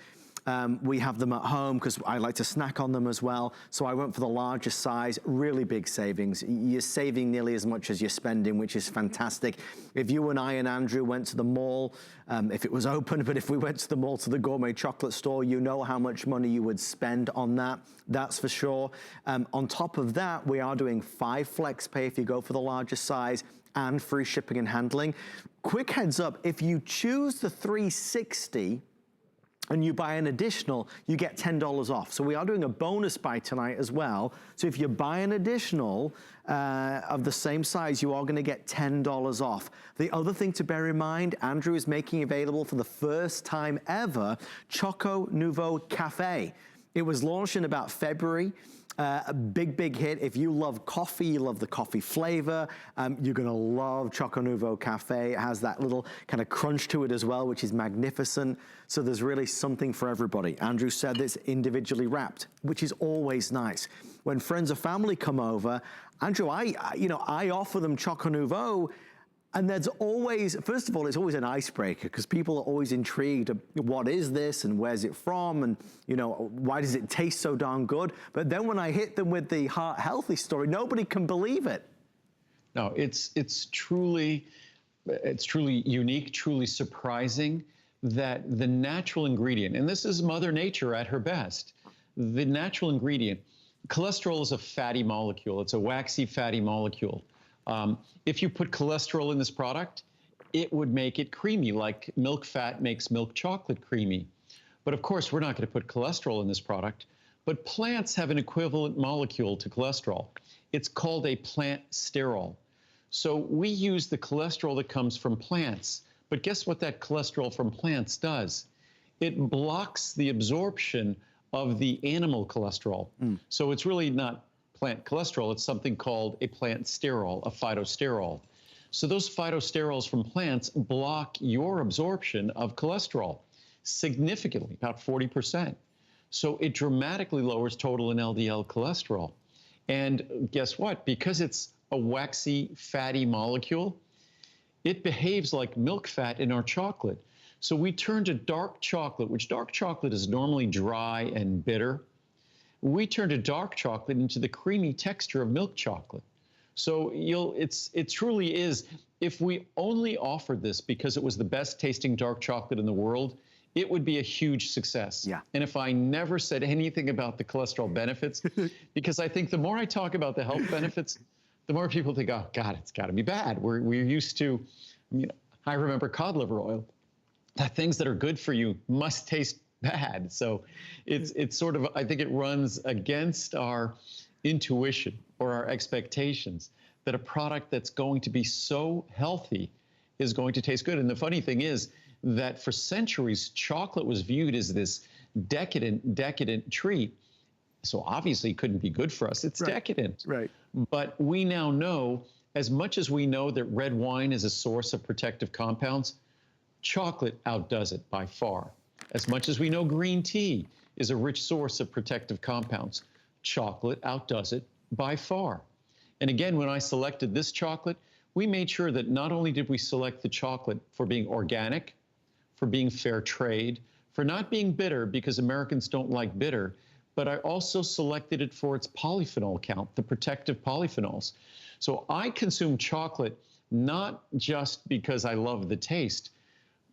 We have them at home because I like to snack on them as well. So I went for the largest size, really big savings. You're saving nearly as much as you're spending, which is fantastic. If you and I and Andrew went to the mall, if it was open, but if we went to the mall, to the gourmet chocolate store, you know how much money you would spend on that. That's for sure. On top of that, we are doing 5 flex pay if you go for the largest size, and free shipping and handling. Quick heads up, if you choose the 360, and you buy an additional, you get $10 off. So we are doing a bonus buy tonight as well. So if you buy an additional of the same size, you are gonna get $10 off. The other thing to bear in mind, Andrew is making available for the first time ever, Choco Nouveau Cafe. It was launched in about February. A big hit. If you love coffee, you love the coffee flavor, you're gonna love Choco Nouveau Cafe. It has that little kind of crunch to it as well, which is magnificent. So there's really something for everybody. Andrew said it's individually wrapped, which is always nice. When friends or family come over, Andrew, I offer them Choco Nouveau. And there's always, first of all, it's always an icebreaker because people are always intrigued of what is this and where's it from and, why does it taste so darn good? But then when I hit them with the heart healthy story, nobody can believe it. No, it's truly unique, truly surprising, that the natural ingredient, and this is Mother Nature at her best, the natural ingredient, cholesterol is a fatty molecule. It's a waxy fatty molecule. If you put cholesterol in this product, it would make it creamy, like milk fat makes milk chocolate creamy. But of course, we're not going to put cholesterol in this product. But plants have an equivalent molecule to cholesterol. It's called a plant sterol. So we use the cholesterol that comes from plants. But guess what that cholesterol from plants does? It blocks the absorption of the animal cholesterol. So it's really not plant cholesterol. It's something called a plant sterol, a phytosterol. So those phytosterols from plants block your absorption of cholesterol significantly, about 40%. So it dramatically lowers total and LDL cholesterol. And guess what? Because it's a waxy, fatty molecule, it behaves like milk fat in our chocolate. So we turn to dark chocolate, which dark chocolate is normally dry and bitter. We turn to dark chocolate into the creamy texture of milk chocolate. So it truly is, if we only offered this because it was the best tasting dark chocolate in the world, it would be a huge success. Yeah. And if I never said anything about the cholesterol benefits, because I think the more I talk about the health benefits, the more people think, oh God, it's got to be bad. We're used to, I remember cod liver oil. The things that are good for you must taste bad. So it's sort of, I think it runs against our intuition or our expectations that a product that's going to be so healthy is going to taste good. And the funny thing is that for centuries, chocolate was viewed as this decadent treat. So obviously it couldn't be good for us. It's decadent. Right. But we now know, as much as we know that red wine is a source of protective compounds, chocolate outdoes it by far. As much as we know green tea is a rich source of protective compounds, chocolate outdoes it by far. And again, when I selected this chocolate, we made sure that not only did we select the chocolate for being organic, for being fair trade, for not being bitter, because Americans don't like bitter, but I also selected it for its polyphenol count, the protective polyphenols. So I consume chocolate not just because I love the taste,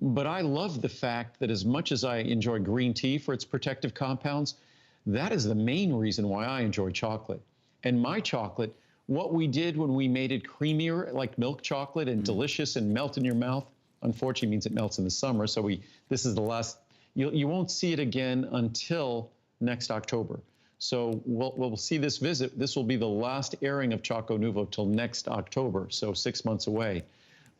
but I love the fact that as much as I enjoy green tea for its protective compounds, that is the main reason why I enjoy chocolate. And my chocolate, what we did when we made it creamier, like milk chocolate, and delicious and melt in your mouth, unfortunately means it melts in the summer. So this is the last, you won't see it again until next October. So we'll see this visit. This will be the last airing of Choco Nouveau till next October, so 6 months away.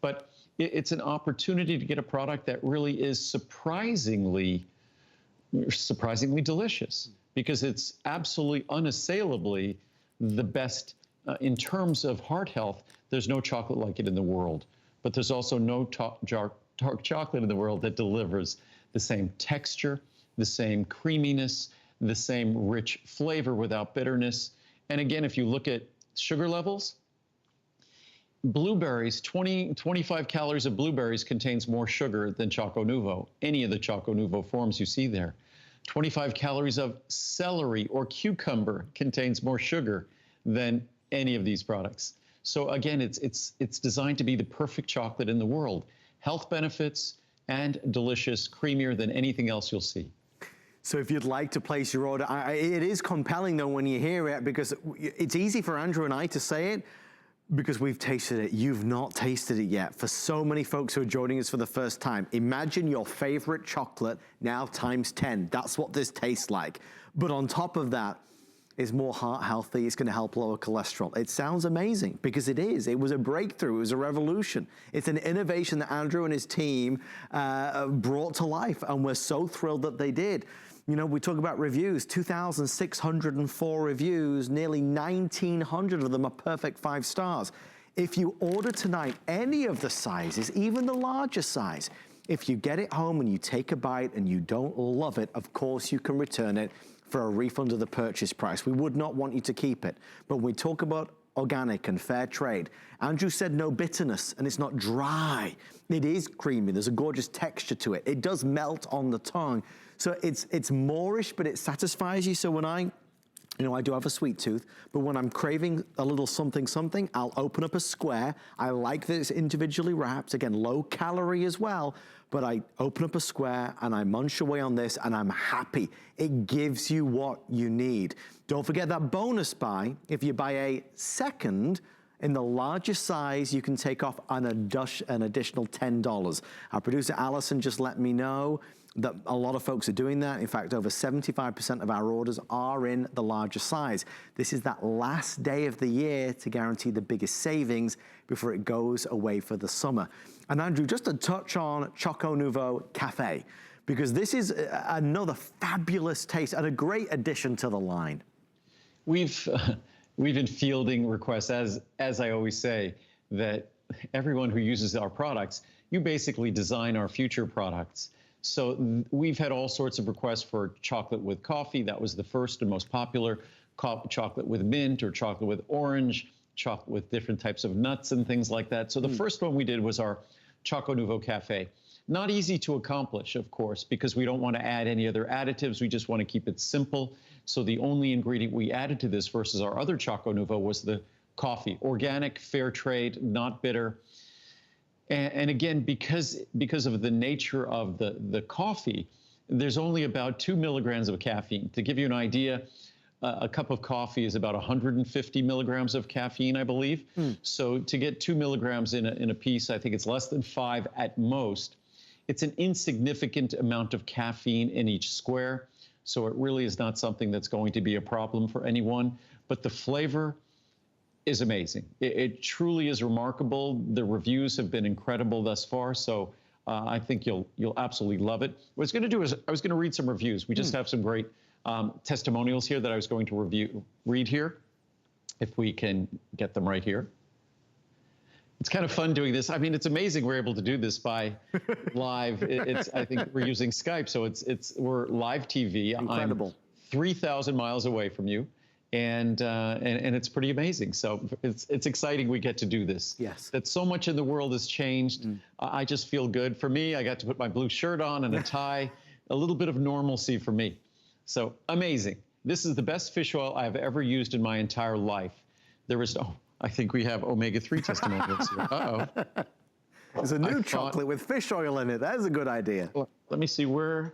But it's an opportunity to get a product that really is surprisingly delicious, because it's absolutely unassailably the best in terms of heart health. There's no chocolate like it in the world, but there's also no dark chocolate in the world that delivers the same texture, the same creaminess, the same rich flavor without bitterness. And again, if you look at sugar levels, blueberries, 25 calories of blueberries contains more sugar than Choco Nouveau, any of the Choco Nouveau forms you see there. 25 calories of celery or cucumber contains more sugar than any of these products. So again, it's designed to be the perfect chocolate in the world. Health benefits and delicious, creamier than anything else you'll see. So if you'd like to place your order, it is compelling though when you hear it, because it's easy for Andrew and I to say it, because we've tasted it. You've not tasted it yet. For so many folks who are joining us for the first time, imagine your favorite chocolate now times 10. That's what this tastes like. But on top of that, it's more heart healthy. It's gonna help lower cholesterol. It sounds amazing, because it is. It was a breakthrough. It was a revolution. It's an innovation that Andrew and his team brought to life, and we're so thrilled that they did. You know, we talk about reviews, 2,604 reviews, nearly 1,900 of them are perfect 5 stars. If you order tonight any of the sizes, even the larger size, if you get it home and you take a bite and you don't love it, of course you can return it for a refund of the purchase price. We would not want you to keep it. But when we talk about organic and fair trade, Andrew said no bitterness, and it's not dry. It is creamy. There's a gorgeous texture to it. It does melt on the tongue. So it's moreish, but it satisfies you. So when I You know, I do have a sweet tooth, but when I'm craving a little something, I'll open up a square. I like that it's individually wrapped. Again, low calorie as well, but I open up a square and I munch away on this and I'm happy. It gives you what you need. Don't forget that bonus buy. If you buy a second, in the largest size, you can take off an additional $10. Our producer, Allison, just let me know that a lot of folks are doing that. In fact, over 75% of our orders are in the larger size. This is that last day of the year to guarantee the biggest savings before it goes away for the summer. And Andrew, just to touch on Choco Nouveau Cafe, because this is another fabulous taste and a great addition to the line. We've been fielding requests, as I always say, that everyone who uses our products, you basically design our future products. So we've had all sorts of requests for chocolate with coffee. That was the first and most popular. Chocolate with mint or chocolate with orange, chocolate with different types of nuts and things like that. So the first one we did was our Choco Nouveau Cafe. Not easy to accomplish, of course, because we don't want to add any other additives. We just want to keep it simple. So the only ingredient we added to this versus our other Choco Nouveau was the coffee. Organic, fair trade, not bitter. And again, because of the nature of the coffee, there's only about 2 milligrams of caffeine. To give you an idea, a cup of coffee is about 150 milligrams of caffeine, I believe. So to get 2 milligrams in a piece, I think it's less than 5 at most. It's an insignificant amount of caffeine in each square. So it really is not something that's going to be a problem for anyone. But the flavor is amazing. It truly is remarkable. The reviews have been incredible thus far, so I think you'll absolutely love it. What I was going to do is I was going to read some reviews. We just have some great testimonials here that I was going to read here, if we can get them right here. It's kind of fun doing this. I mean, it's amazing we're able to do this by live. I think we're using Skype, so we're live TV. Incredible. I'm 3,000 miles away from you. And it's pretty amazing. So it's exciting we get to do this. Yes. That so much in the world has changed. I just feel good. For me, I got to put my blue shirt on and a tie, a little bit of normalcy for me. So amazing. This is the best fish oil I've ever used in my entire life. There is I think we have omega-3 testimonials here. Uh-oh. There's a new chocolate with fish oil in it. That is a good idea. Let me see where,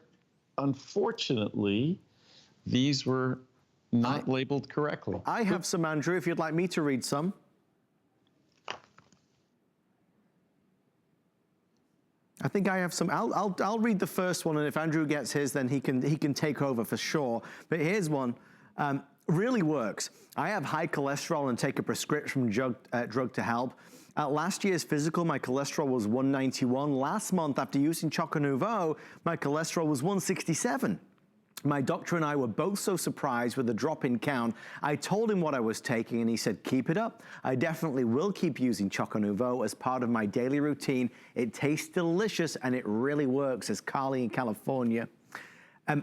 unfortunately, these were not labeled correctly. I have some, Andrew, if you'd like me to read some. I think I have some. I'll read the first one, and if Andrew gets his, then he can take over for sure. But here's one. Really works. I have high cholesterol and take a prescription drug to help. At last year's physical, my cholesterol was 191. Last month, after using Choco Nouveau, my cholesterol was 167. My doctor and I were both so surprised with the drop in count. I told him what I was taking and he said, keep it up. I definitely will keep using Choco Nouveau as part of my daily routine. It tastes delicious and it really works, says Carly in California.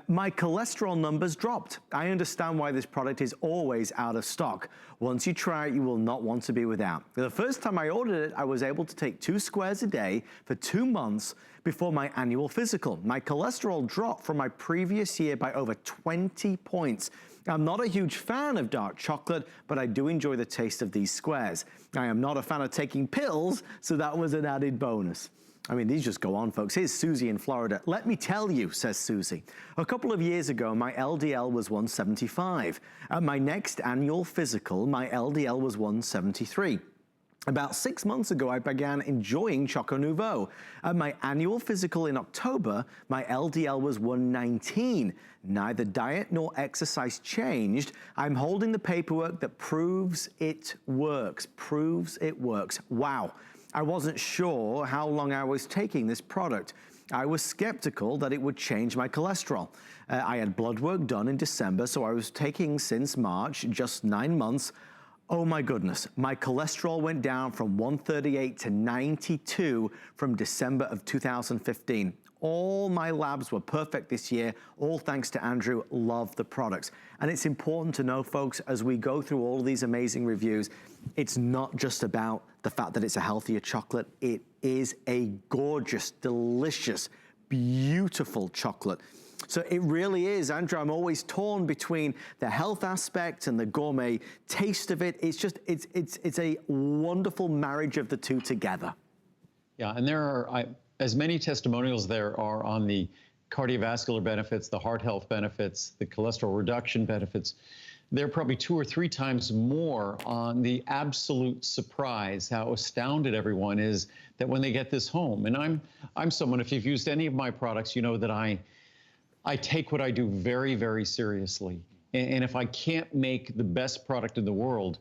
My cholesterol numbers dropped. I understand why this product is always out of stock. Once you try it, you will not want to be without. The first time I ordered it, I was able to take 2 squares a day for 2 months before my annual physical. My cholesterol dropped from my previous year by over 20 points. I'm not a huge fan of dark chocolate, but I do enjoy the taste of these squares. I am not a fan of taking pills, so that was an added bonus. I mean, these just go on, folks. Here's Susie in Florida. Let me tell you, says Susie. A couple of years ago, my LDL was 175. At my next annual physical, my LDL was 173. About 6 months ago, I began enjoying Choco Nouveau. At my annual physical in October, my LDL was 119. Neither diet nor exercise changed. I'm holding the paperwork that proves it works. Proves it works. Wow. I wasn't sure how long I was taking this product. I was skeptical that it would change my cholesterol. I had blood work done in December, so I was taking since March, just 9 months. Oh my goodness, my cholesterol went down from 138 to 92 from December of 2015. All my labs were perfect this year, all thanks to Andrew. Love the products. And it's important to know, folks, as we go through all of these amazing reviews, it's not just about the fact that it's a healthier chocolate. It is a gorgeous, delicious, beautiful chocolate. So it really is, Andrew, I'm always torn between the health aspect and the gourmet taste of it. It's just, it's a wonderful marriage of the two together. Yeah, and there are as many testimonials there are on the cardiovascular benefits, the heart health benefits, the cholesterol reduction benefits. There are probably 2 or 3 times more on the absolute surprise, how astounded everyone is that when they get this home. And I'm someone, if you've used any of my products, you know that I take what I do very, very seriously. And if I can't make the best product in the world,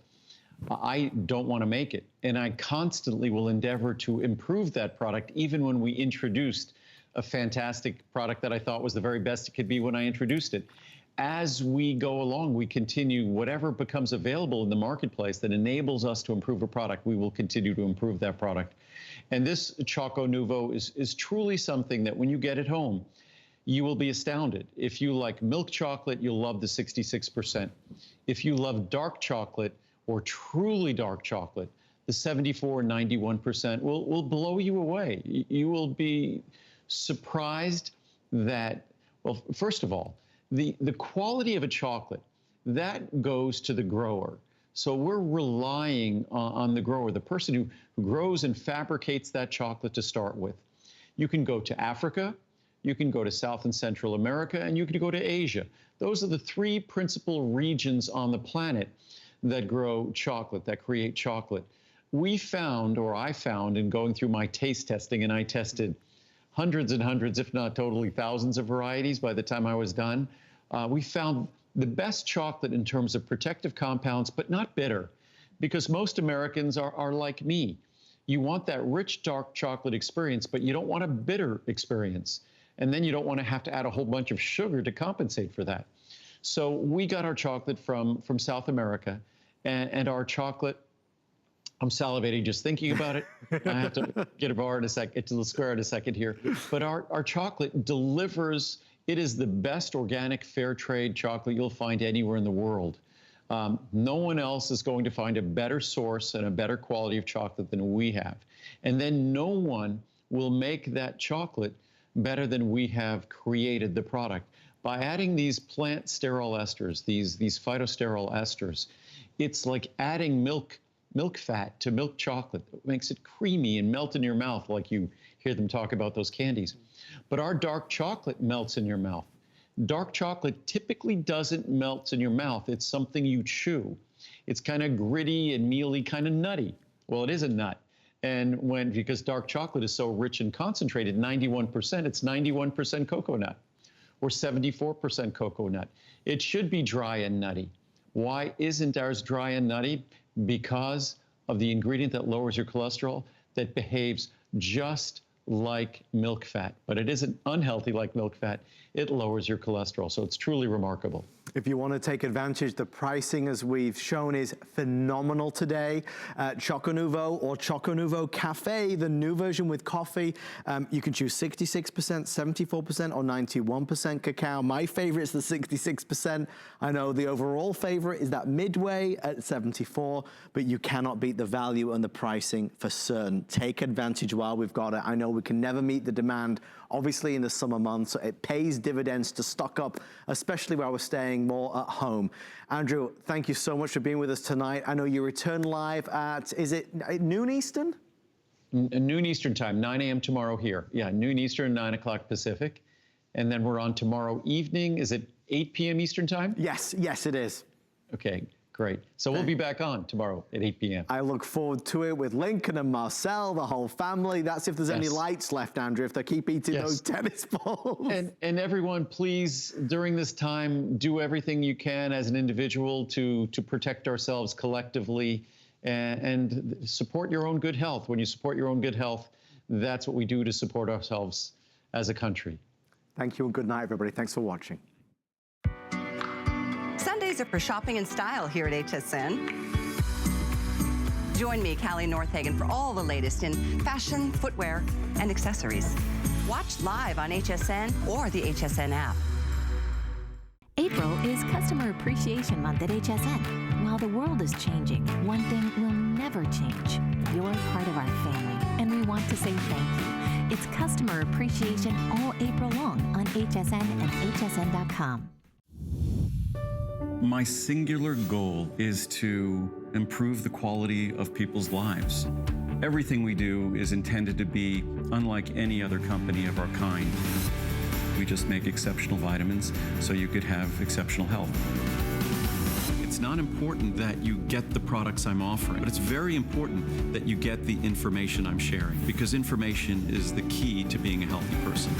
I don't want to make it. And I constantly will endeavor to improve that product, even when we introduced a fantastic product that I thought was the very best it could be when I introduced it. As we go along, we continue whatever becomes available in the marketplace that enables us to improve a product, we will continue to improve that product. And this Choco Nouveau is truly something that when you get it home, you will be astounded. If you like milk chocolate, you'll love the 66%. If you love dark chocolate or truly dark chocolate, the 74, 91% will blow you away. You will be surprised that, well, first of all, the quality of a chocolate, that goes to the grower. So we're relying on the grower, the person who grows and fabricates that chocolate to start with. You can go to Africa, you can go to South and Central America, and you can go to Asia. Those are the 3 principal regions on the planet that grow chocolate, that create chocolate. We found, or I found in going through my taste testing, and I tested hundreds and hundreds, if not totally thousands of varieties by the time I was done, we found the best chocolate in terms of protective compounds, but not bitter, because most Americans are like me. You want that rich, dark chocolate experience, but you don't want a bitter experience. And then you don't want to have to add a whole bunch of sugar to compensate for that. So we got our chocolate from South America, and our chocolate, I'm salivating just thinking about it. I have to get a bar in a second, get to the square in a second here. But our chocolate delivers, it is the best organic fair trade chocolate you'll find anywhere in the world. No one else is going to find a better source and a better quality of chocolate than we have. And then no one will make that chocolate better than we have created the product. By adding these plant sterile esters, these phytosterol esters, it's like adding milk fat to milk chocolate. It makes it creamy and melt in your mouth like you hear them talk about those candies. But our dark chocolate melts in your mouth. Dark chocolate typically doesn't melt in your mouth. It's something you chew. It's kind of gritty and mealy, kind of nutty. Well, it is a nut. And because dark chocolate is so rich and concentrated, 91%, it's 91% cocoa nut or 74% cocoa nut. It should be dry and nutty. Why isn't ours dry and nutty? Because of the ingredient that lowers your cholesterol that behaves just like milk fat, but it isn't unhealthy like milk fat. It lowers your cholesterol, so it's truly remarkable. If you want to take advantage, the pricing, as we've shown, is phenomenal today. Choco Nouveau or Choco Nouveau Cafe, the new version with coffee. You can choose 66%, 74%, or 91% cacao. My favorite is the 66%. I know the overall favorite is that midway at 74, but you cannot beat the value and the pricing for certain. Take advantage while we've got it. I know we can never meet the demand, obviously, in the summer months. So it pays dividends to stock up, especially where we're staying more at home. Andrew, thank you so much for being with us tonight. I know you return live at, is it noon Eastern? Noon Eastern time, 9 a.m. tomorrow here. Yeah, noon Eastern, 9 o'clock Pacific. And then we're on tomorrow evening. Is it 8 p.m. Eastern time? Yes, it is. Okay, great. So we'll be back on tomorrow at 8 p.m. I look forward to it with Lincoln and Marcel, the whole family. That's if there's any lights left, Andrew, if they keep eating those tennis balls. And everyone, please, during this time, do everything you can as an individual to protect ourselves collectively and support your own good health. When you support your own good health, that's what we do to support ourselves as a country. Thank you and good night, everybody. Thanks for watching. Sundays are for shopping and style here at HSN. Join me, Callie Northagen, for all the latest in fashion, footwear, and accessories. Watch live on HSN or the HSN app. April is Customer Appreciation Month at HSN. While the world is changing, one thing will never change. You're part of our family, and we want to say thank you. It's customer appreciation all April long on HSN and hsn.com. My singular goal is to improve the quality of people's lives. Everything we do is intended to be unlike any other company of our kind. We just make exceptional vitamins so you could have exceptional health. It's not important that you get the products I'm offering, but it's very important that you get the information I'm sharing, because information is the key to being a healthy person.